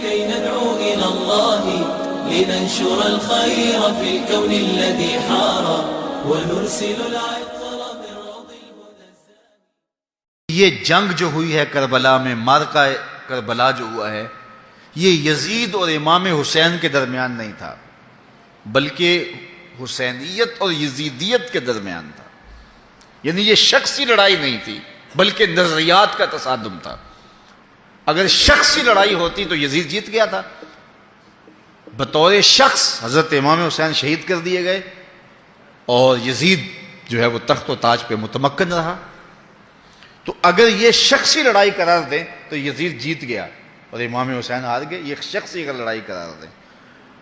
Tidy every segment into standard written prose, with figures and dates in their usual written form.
كي ندعو إلى الله لننشر الخير في الكون الذي حار ونرسل العطر بالروض المنزل. یہ جنگ جو ہوئی ہے کربلا میں، معرکہ کربلا جو ہوا ہے، یہ یزید اور امام حسین کے درمیان نہیں تھا، بلکہ حسینیت اور یزیدیت کے درمیان تھا. یعنی یہ شخصی لڑائی نہیں تھی بلکہ نظریات کا تصادم تھا. اگر شخصی لڑائی ہوتی تو یزید جیت گیا تھا. بطور شخص حضرت امام حسین شہید کر دیے گئے اور یزید جو ہے وہ تخت و تاج پہ متمکن رہا. تو اگر یہ شخصی لڑائی قرار دیں تو یزید جیت گیا اور امام حسین ہار گئے. یہ شخصی اگر لڑائی قرار دیں،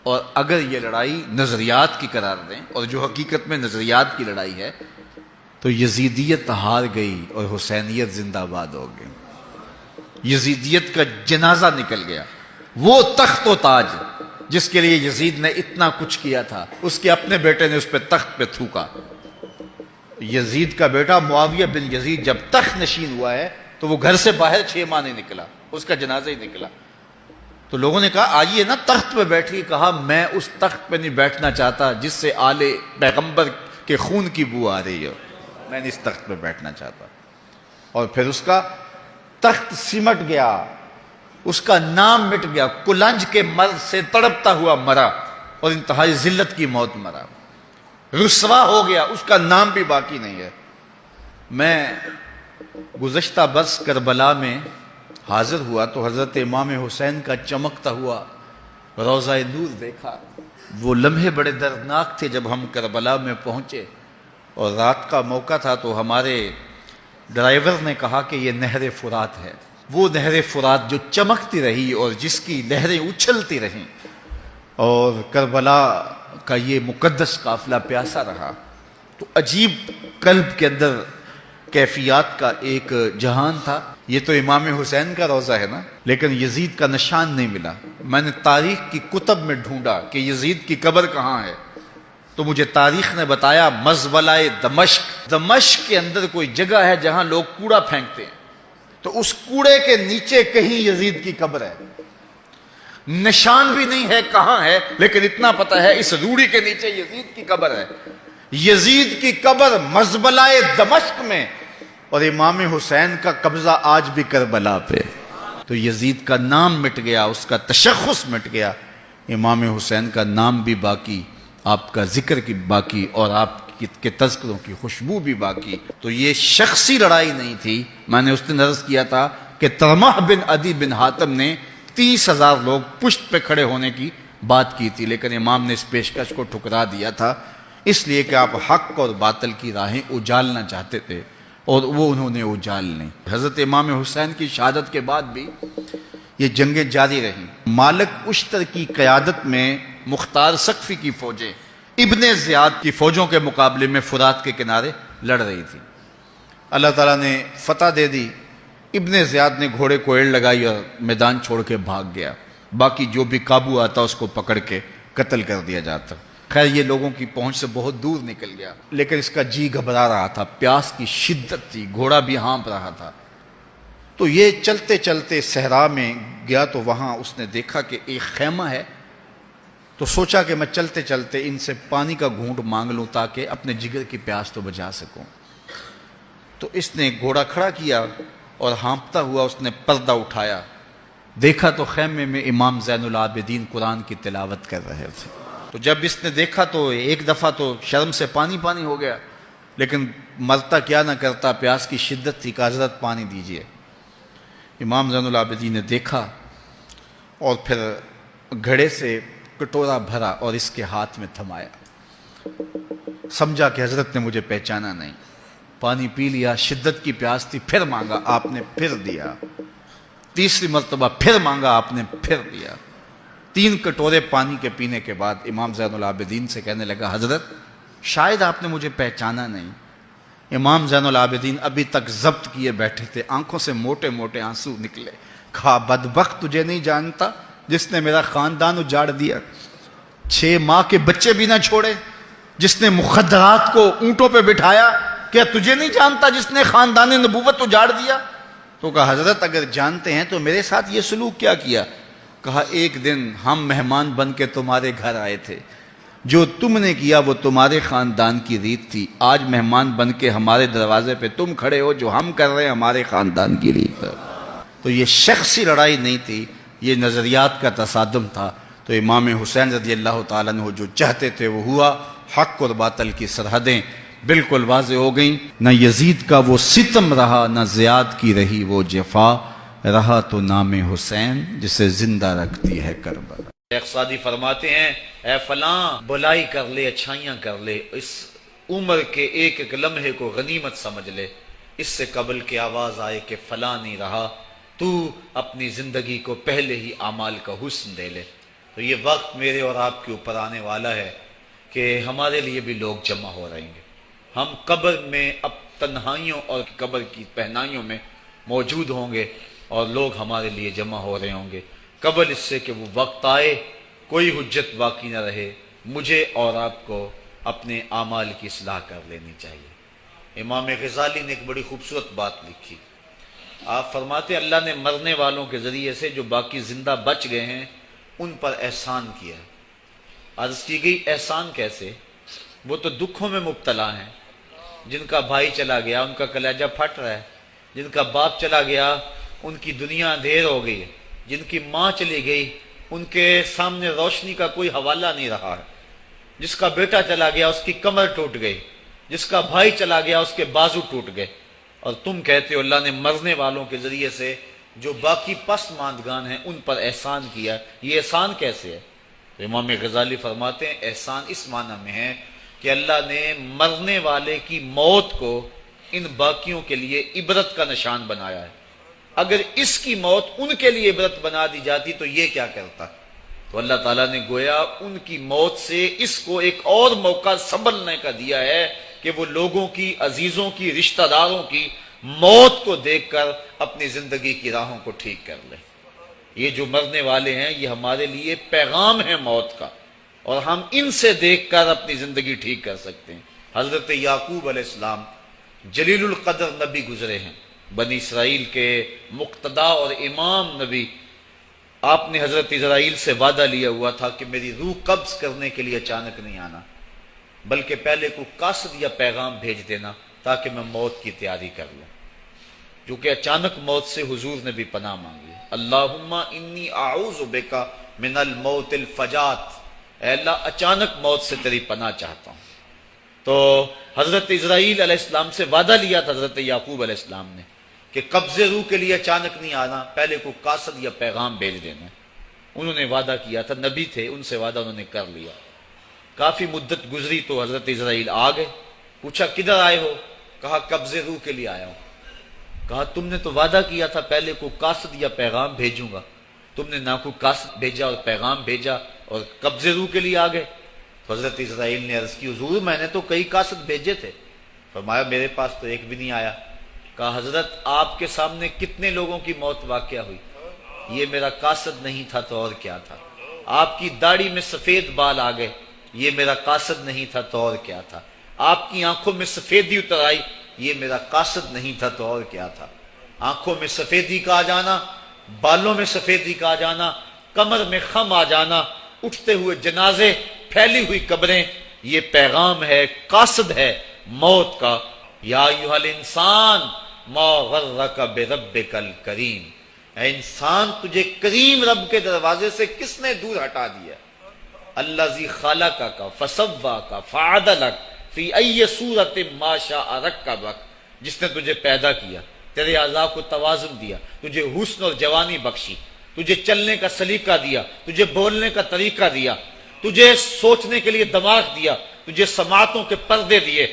اور اگر یہ لڑائی نظریات کی قرار دیں، اور جو حقیقت میں نظریات کی لڑائی ہے، تو یزیدیت ہار گئی اور حسینیت زندہ باد ہو گئی. یزیدیت کا جنازہ نکل گیا. وہ تخت و تاج جس کے لیے یزید نے اتنا کچھ کیا تھا، اس کے اپنے بیٹے نے اس پہ تخت پہ تھوکا. یزید کا بیٹا معاویہ بن یزید جب تخت نشین ہوا ہے تو وہ گھر سے باہر 6 ماہ نہیں نکلا، اس کا جنازہ ہی نکلا. تو لوگوں نے کہا آئیے نا تخت پہ بیٹھی. کہا میں اس تخت پہ نہیں بیٹھنا چاہتا جس سے آل پیغمبر کے خون کی بو آ رہی ہے. میں نہیں اس تخت پہ بیٹھنا چاہتا. اور پھر اس کا تخت سمٹ گیا، اس کا نام مٹ گیا. کلنج کے مرض سے تڑپتا ہوا مرا اور انتہائی ذلت کی موت مرا. رسوا ہو گیا، اس کا نام بھی باقی نہیں ہے. میں گزشتہ برس کربلا میں حاضر ہوا تو حضرت امام حسین کا چمکتا ہوا روضہ نور دیکھا. وہ لمحے بڑے دردناک تھے. جب ہم کربلا میں پہنچے اور رات کا موقع تھا تو ہمارے ڈرائیور نے کہا کہ یہ نہر فرات ہے. وہ نہر فرات جو چمکتی رہی اور جس کی لہریں اچھلتی رہیں، اور کربلا کا یہ مقدس قافلہ پیاسا رہا. تو عجیب قلب کے اندر کیفیات کا ایک جہان تھا. یہ تو امام حسین کا روضہ ہے نا، لیکن یزید کا نشان نہیں ملا. میں نے تاریخ کی کتب میں ڈھونڈا کہ یزید کی قبر کہاں ہے، تو مجھے تاریخ نے بتایا مزبلہ دمشق. دمشق کے اندر کوئی جگہ ہے جہاں لوگ کوڑا پھینکتے ہیں، تو اس کوڑے کے نیچے کہیں یزید کی قبر ہے. نشان بھی نہیں ہے کہاں ہے، لیکن اتنا پتہ ہے اس روڑی کے نیچے یزید کی قبر ہے. یزید کی قبر مزبلہ دمشق میں، اور امام حسین کا قبضہ آج بھی کربلا پہ. تو یزید کا نام مٹ گیا، اس کا تشخص مٹ گیا. امام حسین کا نام بھی باقی، آپ کا ذکر کی باقی، اور آپ کے تذکروں کی خوشبو بھی باقی. تو یہ شخصی لڑائی نہیں تھی. میں نے اس دن عرض کیا تھا کہ طلحہ بن عدی بن حاتم نے 30,000 لوگ پشت پہ کھڑے ہونے کی بات کی تھی، لیکن امام نے اس پیشکش کو ٹھکرا دیا تھا، اس لیے کہ آپ حق اور باطل کی راہیں اجالنا چاہتے تھے، اور وہ انہوں نے اجال نہیں. حضرت امام حسین کی شہادت کے بعد بھی یہ جنگیں جاری رہیں. مالک اشتر کی قیادت میں مختار سقفی کی فوجیں ابن زیاد کی فوجوں کے مقابلے میں فرات کے کنارے لڑ رہی تھی. اللہ تعالیٰ نے فتح دے دی. ابن زیاد نے گھوڑے کو ایڑ لگائی اور میدان چھوڑ کے بھاگ گیا. باقی جو بھی قابو آتا اس کو پکڑ کے قتل کر دیا جاتا. خیر یہ لوگوں کی پہنچ سے بہت دور نکل گیا، لیکن اس کا جی گھبرا رہا تھا. پیاس کی شدت تھی، گھوڑا بھی ہانپ رہا تھا. تو یہ چلتے چلتے صحرا میں گیا تو وہاں اس نے دیکھا کہ ایک خیمہ ہے. تو سوچا کہ میں چلتے چلتے ان سے پانی کا گھونٹ مانگ لوں تاکہ اپنے جگر کی پیاس تو بجھا سکوں. تو اس نے گھوڑا کھڑا کیا اور ہانپتا ہوا اس نے پردہ اٹھایا. دیکھا تو خیمے میں امام زین العابدین قرآن کی تلاوت کر رہے تھے. تو جب اس نے دیکھا تو ایک دفعہ تو شرم سے پانی پانی ہو گیا، لیکن مرتا کیا نہ کرتا، پیاس کی شدت تھی کہ حضرت پانی دیجئے. امام زین العابدین نے دیکھا اور پھر گھڑے سے کٹورا بھرا اور اس کے ہاتھ میں تھمایا. سمجھا کہ حضرت نے مجھے پہچانا نہیں. پانی پی لیا، شدت کی پیاس تھی، پھر مانگا، آپ نے پھر دیا. تیسری مرتبہ پھر مانگا، آپ نے پھر دیا. 3 کٹورے پانی کے پینے کے بعد امام زین العابدین سے کہنے لگا حضرت شاید آپ نے مجھے پہچانا نہیں. امام زین العابدین ابھی تک ضبط کیے بیٹھے تھے، آنکھوں سے موٹے موٹے آنسو نکلے. کہا بدبخت تجھے نہیں جانتا جس نے میرا خاندان اجاڑ دیا، 6 ماہ کے بچے بھی نہ چھوڑے، جس نے مخدرات کو اونٹوں پہ بٹھایا. کیا تجھے نہیں جانتا جس نے خاندان نبوت اجاڑ دیا؟ تو کہا حضرت اگر جانتے ہیں تو میرے ساتھ یہ سلوک کیا کیا؟ کہا ایک دن ہم مہمان بن کے تمہارے گھر آئے تھے، جو تم نے کیا وہ تمہارے خاندان کی ریت تھی، آج مہمان بن کے ہمارے دروازے پہ تم کھڑے ہو، جو ہم کر رہے ہیں ہمارے خاندان کی ریت ہے۔ تو یہ شخصی لڑائی نہیں تھی، یہ نظریات کا تصادم تھا۔ تو امام حسین رضی اللہ تعالیٰ عنہ جو چاہتے تھے وہ ہوا، حق اور باطل کی سرحدیں بالکل واضح ہو گئیں، نہ یزید کا وہ ستم رہا، نہ زیاد کی رہی وہ جفا، رہا تو نام حسین جسے زندہ رکھتی ہے کربلا۔ شیخ سعدی فرماتے ہیں اے فلاں بلائی کر لے، اچھائیاں کر لے، اس عمر کے ایک ایک لمحے کو غنیمت سمجھ لے، اس سے قبل کہ آواز آئے کہ فلاں نہیں رہا، تو اپنی زندگی کو پہلے ہی اعمال کا حسن دے لے۔ تو یہ وقت میرے اور آپ کے اوپر آنے والا ہے کہ ہمارے لیے بھی لوگ جمع ہو رہیں گے، ہم قبر میں اب تنہائیوں اور قبر کی پہنائیوں میں موجود ہوں گے اور لوگ ہمارے لیے جمع ہو رہے ہوں گے، قبل اس سے کہ وہ وقت آئے کوئی حجت باقی نہ رہے۔ مجھے اور آپ کو اپنے اعمال کی اصلاح کر لینی چاہیے۔ امام غزالی نے ایک بڑی خوبصورت بات لکھی، آپ فرماتے اللہ نے مرنے والوں کے ذریعے سے جو باقی زندہ بچ گئے ہیں ان پر احسان کیا۔ عرض کی گئی احسان کیسے؟ وہ تو دکھوں میں مبتلا ہیں، جن کا بھائی چلا گیا ان کا کلیجہ پھٹ رہا ہے، جن کا باپ چلا گیا ان کی دنیا اندھیر ہو گئی ہے، جن کی ماں چلی گئی ان کے سامنے روشنی کا کوئی حوالہ نہیں رہا ہے، جس کا بیٹا چلا گیا اس کی کمر ٹوٹ گئی، جس کا بھائی چلا گیا اس کے بازو ٹوٹ گئے، اور تم کہتے ہو اللہ نے مرنے والوں کے ذریعے سے جو باقی پسماندگان ہیں ان پر احسان کیا۔ یہ احسان کیسے ہے؟ تو امام غزالی فرماتے ہیں احسان اس معنی میں ہے کہ اللہ نے مرنے والے کی موت کو ان باقیوں کے لیے عبرت کا نشان بنایا ہے۔ اگر اس کی موت ان کے لیے عبرت بنا دی جاتی تو یہ کیا کرتا؟ تو اللہ تعالیٰ نے گویا ان کی موت سے اس کو ایک اور موقع سنبھلنے کا دیا ہے کہ وہ لوگوں کی، عزیزوں کی، رشتہ داروں کی موت کو دیکھ کر اپنی زندگی کی راہوں کو ٹھیک کر لیں۔ یہ جو مرنے والے ہیں یہ ہمارے لیے پیغام ہے موت کا، اور ہم ان سے دیکھ کر اپنی زندگی ٹھیک کر سکتے ہیں۔ حضرت یعقوب علیہ السلام جلیل القدر نبی گزرے ہیں، بنی اسرائیل کے مقتدا اور امام نبی۔ آپ نے حضرت اسرائیل سے وعدہ لیا ہوا تھا کہ میری روح قبض کرنے کے لیے اچانک نہیں آنا، بلکہ پہلے کو قاصد یا پیغام بھیج دینا تاکہ میں موت کی تیاری کر لوں۔ جو کہ اچانک موت سے حضور نے بھی پناہ مانگی، اللہم انی اعوذ بک من الموت الفجات، اے اللہ اچانک موت سے تیری پناہ چاہتا ہوں۔ تو حضرت اسرائیل علیہ السلام سے وعدہ لیا تھا حضرت یعقوب علیہ السلام نے کہ قبض روح کے لیے اچانک نہیں آنا، پہلے کو قاصد یا پیغام بھیج دینا۔ انہوں نے وعدہ کیا تھا، نبی تھے، ان سے وعدہ انہوں نے کر لیا۔ کافی مدت گزری تو حضرت اسرائیل آ گئے، پوچھا کدھر آئے ہو؟ کہا قبض روح کے لیے آیا ہوں۔ کہا تم نے تو وعدہ کیا تھا پہلے کو قاصد یا پیغام بھیجوں گا، تم نے نہ کو قاصد بھیجا اور پیغام بھیجا اور قبض روح کے لیے آ گئے۔ تو حضرت اسرائیل نے عرض کی حضور میں نے تو کئی قاصد بھیجے تھے۔ فرمایا میرے پاس تو ایک بھی نہیں آیا۔ کہا حضرت آپ کے سامنے کتنے لوگوں کی موت واقع ہوئی، یہ میرا قاصد نہیں تھا تو اور کیا تھا۔ آپ کی داڑھی میں سفید بال آ گئے، یہ میرا قاصد نہیں تھا تو اور کیا تھا۔ آپ کی آنکھوں میں سفیدی اتر آئی، یہ میرا قاصد نہیں تھا تو اور کیا تھا۔ آنکھوں میں سفیدی کا آ جانا، بالوں میں سفیدی کا آ جانا، کمر میں خم آ جانا، اٹھتے ہوئے جنازے، پھیلی ہوئی قبریں، یہ پیغام ہے، قاصد ہے موت کا۔ یا ایھا الانسان ما غرک بربک الکریم، اے انسان تجھے کریم رب کے دروازے سے کس نے دور ہٹا دیا؟ الذی خلقک فسواک فعدلک فی ای صورت ما شاء رکبک، جس نے تجھے پیدا کیا، تیرے اعضاء کو توازن دیا، تجھے حسن اور جوانی بخشی، تجھے چلنے کا سلیقہ دیا، تجھے بولنے کا طریقہ دیا، تجھے سوچنے کے لیے دماغ دیا، تجھے سماعتوں کے پردے دیے۔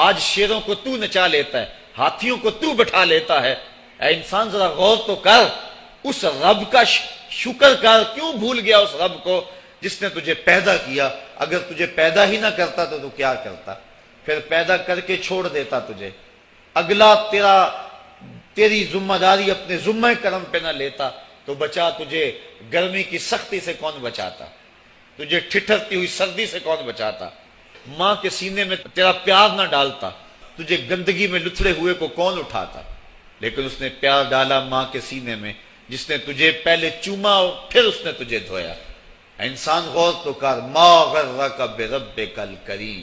آج شیروں کو تو نچا لیتا ہے، ہاتھیوں کو تو بٹھا لیتا ہے۔ اے انسان ذرا غور تو کر، اس رب کا شکر کر، کیوں بھول گیا اس رب کو جس نے تجھے پیدا کیا؟ اگر تجھے پیدا ہی نہ کرتا تو کیا کرتا؟ پھر پیدا کر کے چھوڑ دیتا تجھے، اگلا تیری ذمہ داری اپنے ذمہ کرم پہ نہ لیتا تو بچا تجھے گرمی کی سختی سے کون بچاتا؟ تجھے ٹھٹھرتی ہوئی سردی سے کون بچاتا؟ ماں کے سینے میں تیرا پیار نہ ڈالتا، تجھے گندگی میں لتھڑے ہوئے کو کون اٹھاتا؟ لیکن اس نے پیار ڈالا ماں کے سینے میں، جس نے تجھے پہلے چوما پھر اس نے تجھے دھویا. انسان غور تو کر. ما غرک بربک الکریم.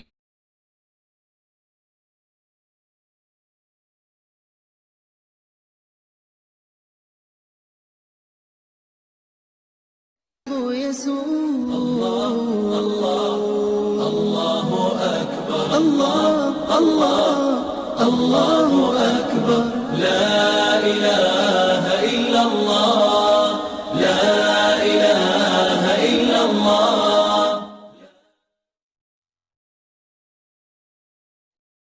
الله أكبر لا إله